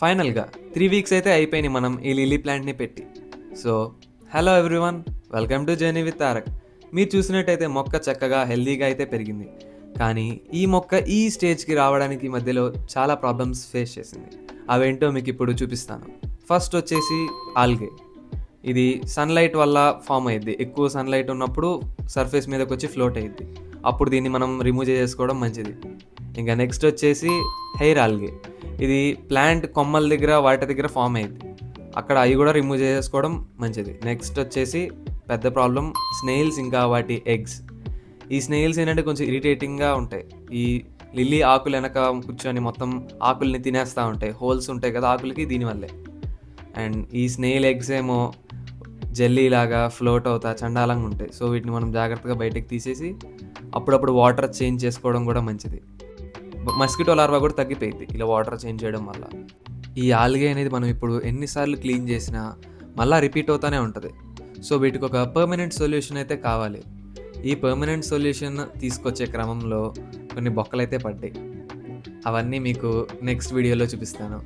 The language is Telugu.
ఫైనల్గా 3 వీక్స్ అయితే అయిపోయినాయి మనం ఈ లిల్లీ ప్లాంట్ని పెట్టి. So hello everyone, welcome to journey with Tarak. మీరు చూసినట్టయితే మొక్క చక్కగా హెల్దీగా అయితే పెరిగింది. కానీ ఈ మొక్క ఈ స్టేజ్కి రావడానికి మధ్యలో చాలా ప్రాబ్లమ్స్ ఫేస్ చేసింది. అవేంటో మీకు ఇప్పుడు చూపిస్తాను. ఫస్ట్ వచ్చేసి ఆల్గే. ఇది సన్లైట్ వల్ల ఫామ్ అయ్యిద్ది. ఎక్కువ సన్లైట్ ఉన్నప్పుడు సర్ఫేస్ మీదకి వచ్చి ఫ్లోట్ అయ్యిద్ది. అప్పుడు దీన్ని మనం రిమూవ్ చేసుకోవడం మంచిది. ఇంకా నెక్స్ట్ వచ్చేసి హెయిర్ ఆల్గే. ఇది ప్లాంట్ కొమ్మల దగ్గర వాటి దగ్గర ఫామ్ అయ్యింది. అక్కడ అవి కూడా రిమూవ్ చేసుకోవడం మంచిది. నెక్స్ట్ వచ్చేసి పెద్ద ప్రాబ్లం స్నేల్స్, ఇంకా వాటి ఎగ్స్. ఈ స్నేల్స్ ఏంటంటే కొంచెం ఇరిటేటింగ్గా ఉంటాయి. ఈ లిల్లీ ఆకులు వెనక కూర్చొని మొత్తం ఆకుల్ని తినేస్తూ ఉంటాయి. హోల్స్ ఉంటాయి కదా ఆకులకి, దీనివల్లే. అండ్ ఈ స్నేల్ ఎగ్స్ ఏమో జెల్లీ లాగా ఫ్లోట్ అవుతా చండాలంగా ఉంటాయి. సో వీటిని మనం జాగ్రత్తగా బయటకు తీసేసి అప్పుడప్పుడు వాటర్ చేంజ్ చేసుకోవడం కూడా మంచిది. మస్కిటో లార్వా కూడా తగ్గిపోయింది ఇలా వాటర్ చేంజ్ చేయడం వల్ల. ఈ ఆల్గే అనేది మనం ఇప్పుడు ఎన్నిసార్లు క్లీన్ చేసినా మళ్ళీ రిపీట్ అవుతూనే ఉంటుంది. సో వీటికి ఒక పర్మనెంట్ సొల్యూషన్ అయితే కావాలి. ఈ పర్మనెంట్ సొల్యూషన్ తీసుకొచ్చే క్రమంలో కొన్ని బొక్కలైతే పడ్డాయి. అవన్నీ మీకు నెక్స్ట్ వీడియోలో చూపిస్తాను.